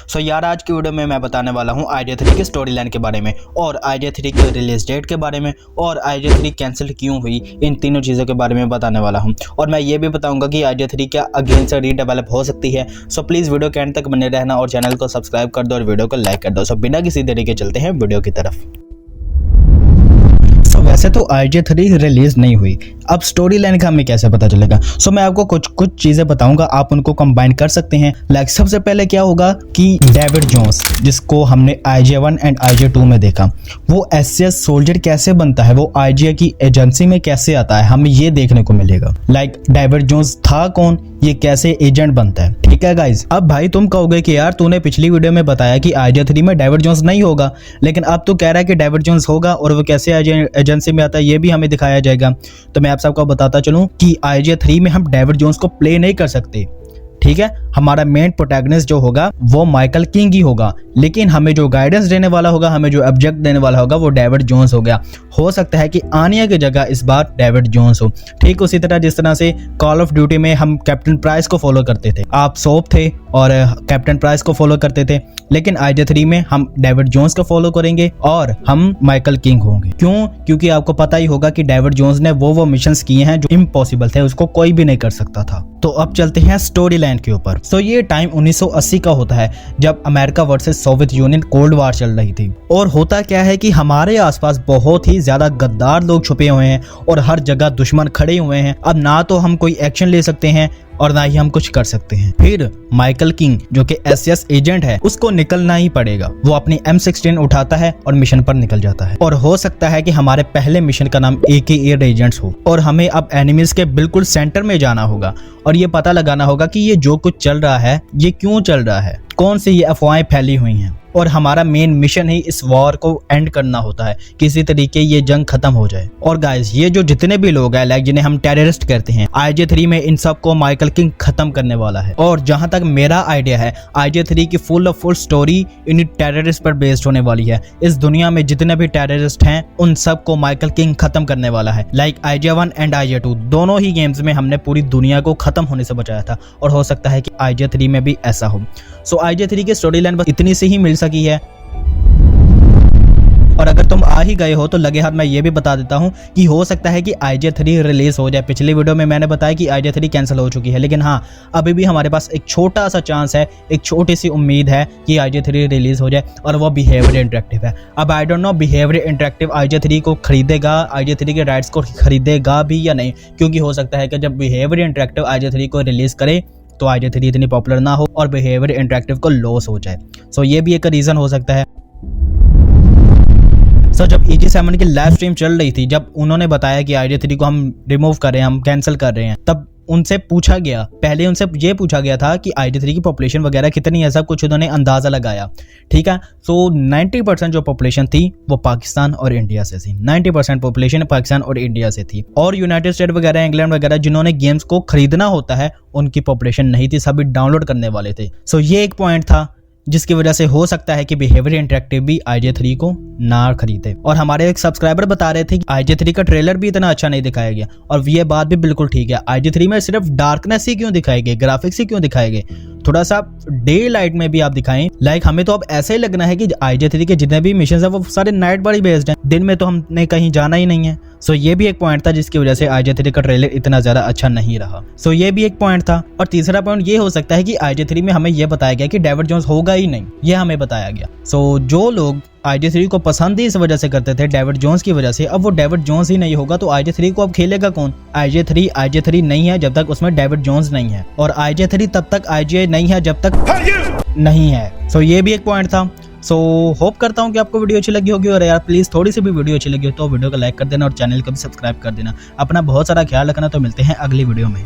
सो यार आज की वीडियो में मैं बताने वाला हूँ IG3 की स्टोरी लाइन के बारे में और IG3 की रिलीज डेट के बारे में और IG3 कैंसिल क्यों हुई, इन तीनों चीज़ों के बारे में बताने वाला हूँ। और मैं ये भी बताऊंगा कि IG3 क्या अगेन से रीडेवलप हो सकती है। सो प्लीज़ वीडियो के एंड तक बने रहना और चैनल को सब्सक्राइब कर दो और वीडियो को लाइक कर दो। सो बिना किसी देरी के चलते हैं वीडियो की तरफ। वैसे तो IG3 रिलीज नहीं हुई, अब स्टोरी लाइन का हमें कैसे पता चलेगा। सो मैं आपको कुछ चीजें बताऊंगा, आप उनको कंबाइन कर सकते हैं। लाइक सबसे पहले क्या होगा कि डेविड जोन्स, जिसको हमने IG1 एंड IG2 में देखा, वो SCS सोल्जर कैसे बनता है, वो IGA की एजेंसी में कैसे आता है, हमें ये देखने को मिलेगा। लाइक डेविड जोन्स था कौन, ये कैसे एजेंट बनता है। ठीक है गाइज, अब भाई तुम कहोगे कि यार तूने पिछली वीडियो में बताया कि IG3 में डेविड जोन्स नहीं होगा, लेकिन अब तू कह रहा है कि डेविड जोन्स होगा और वो कैसे एजेंसी में आता है ये भी हमें दिखाया जाएगा। तो मैं आप सबको बताता चलूं कि IG3 में हम डेविड जोन्स को प्ले नहीं कर सकते। ठीक है, हमारा मेन प्रोटैगनिस्ट जो होगा वो माइकल किंग ही होगा, लेकिन हमें जो गाइडेंस देने वाला होगा, हमें जो ऑब्जेक्ट देने वाला होगा वो डेविड जोन्स हो गया। हो सकता है कि आनिया की जगह इस बार डेविड जोन्स हो। ठीक उसी तरह जिस तरह से कॉल ऑफ ड्यूटी में हम कैप्टन प्राइस को फॉलो करते थे, आप सोप थे और कैप्टन प्राइस को फॉलो करते थे, लेकिन IG3 में हम डेविड जोन्स को फॉलो करेंगे और हम माइकल किंग होंगे। क्यों? क्योंकि आपको पता ही होगा कि डेविड जोन्स ने वो मिशंस किए हैं जो इम्पॉसिबल थे, उसको कोई भी नहीं कर सकता था। तो अब चलते हैं स्टोरी लाइन के ऊपर। सो ये टाइम 1980 का होता है, जब America versus Soviet union cold war चल रही थी। और होता क्या है कि हमारे आसपास बहुत ही ज्यादा गद्दार लोग छुपे हुए हैं और हर जगह दुश्मन खड़े हुए हैं। अब ना तो हम कोई एक्शन ले सकते हैं और ना ही हम कुछ कर सकते हैं। फिर माइकल किंग जो कि SCS एजेंट है, उसको निकलना ही पड़ेगा। वो अपनी M16 उठाता है और मिशन पर निकल जाता है। और हो सकता है कि हमारे पहले मिशन का नाम AK एयर एजेंट्स हो और हमें अब एनिमीज के बिल्कुल सेंटर में जाना होगा और ये पता लगाना होगा कि ये जो कुछ चल रहा है ये क्यों चल रहा है, कौन सी ये अफवाहें फैली हुई हैं। और हमारा मेन मिशन ही इस वॉर को एंड करना होता है, किसी तरीके ये जंग खत्म हो जाए। और गाइस ये जो जितने भी लोग हैं लाइक जिन्हें हम टेररिस्ट कहते हैं, IG3 में इन सब को माइकल किंग खत्म करने वाला है। और जहां तक मेरा आइडिया है, IG3 की फुल स्टोरी इन टेररिस्ट पर बेस्ड होने वाली है। इस दुनिया में जितने भी टेररिस्ट हैं उन सब को माइकल किंग खत्म करने वाला है। लाइक IG1 एंड IG2 दोनों ही गेम्स में हमने पूरी दुनिया को खत्म होने से बचाया था और हो सकता है कि IG3 में भी ऐसा हो। सो IG3 की स्टोरी लाइन बस इतनी से ही मिल सकी है। और अगर तुम आ ही गए हो तो लगे हाथ मैं ये भी बता देता हूँ कि हो सकता है कि IG3 रिलीज हो जाए। पिछली वीडियो में मैंने बताया कि IG3 कैंसिल हो चुकी है, लेकिन हाँ अभी भी हमारे पास एक छोटा सा चांस है, एक छोटी सी उम्मीद है कि IG3 रिलीज हो जाए और वो बिहेवियर इंटरेक्टिव है। अब I don't know behaviour interactive IG3 को खरीदेगा, IG3 के राइट्स को खरीदेगा भी या नहीं, क्योंकि हो सकता है कि जब बिहेवियर इंटरेक्टिव IG3 को रिलीज करे तो IG3 इतनी पॉपुलर ना हो और बिहेवियर इंटरेक्टिव को लॉस हो जाए। सो ये भी एक रीजन हो सकता है। सो जब EG7 की लाइव स्ट्रीम चल रही थी, जब उन्होंने बताया कि IG3 को हम रिमूव कर रहे हैं, हम कैंसिल कर रहे हैं, तब उनसे पूछा गया, पहले उनसे ये पूछा गया था कि IG3 की पॉपुलेशन वगैरह कितनी है, सब कुछ उन्होंने अंदाज़ा लगाया। ठीक है, सो 90% जो पॉपुलेशन थी वो पाकिस्तान और इंडिया से थी। 90% पॉपुलेशन पाकिस्तान और इंडिया से थी। और यूनाइटेड स्टेट वगैरह, इंग्लैंड वगैरह जिन्होंने गेम्स को खरीदना होता है उनकी पॉपुलेशन नहीं थी, सभी डाउनलोड करने वाले थे। सो ये एक पॉइंट था जिसकी वजह से हो सकता है कि बिहेवियर इंटरेक्टिव भी IG3 को ना खरीदे। और हमारे एक सब्सक्राइबर बता रहे थे कि IG3 का ट्रेलर भी इतना अच्छा नहीं दिखाया गया, और ये बात भी बिल्कुल ठीक है। IG3 में सिर्फ डार्कनेस ही क्यों दिखाए गए, ग्राफिक्स ही क्यों दिखाए गए, थोड़ा सा डे लाइट में भी आप दिखाएं। लाइक हमें तो अब ऐसे ही लगना है कि IG3 के जितने भी मिशन है वो सारे नाइट पर ही बेस्ड हैं, दिन में तो हमने कहीं जाना ही नहीं है। सो ये भी एक पॉइंट था जिसकी वजह से IG3 का ट्रेलर इतना ज्यादा अच्छा नहीं रहा। सो ये भी एक पॉइंट था। और तीसरा पॉइंट ये हो सकता है कि IG3 में हमें यह बताया गया कि डेविड जोन्स होगा ही नहीं, ये हमें बताया गया। सो जो लोग IG3 को पसंद ही इस वजह से करते थे, डेविड जोन्स की वजह से, अब वो डेविड जोन्स ही नहीं होगा तो IG3 को अब खेलेगा कौन? IG3 नहीं है जब तक उसमें डेविड जोन्स नहीं है, और IG3 तब तक IGA नहीं है जब तक नहीं है। सो ये भी एक पॉइंट था। सो होप करता हूँ कि आपको वीडियो अच्छी लगी होगी, और यार प्लीज़ थोड़ी सी भी वीडियो अच्छी लगी हो तो वीडियो को लाइक कर देना और चैनल को भी सब्सक्राइब कर देना। अपना बहुत सारा ख्याल रखना। तो मिलते हैं अगली वीडियो में।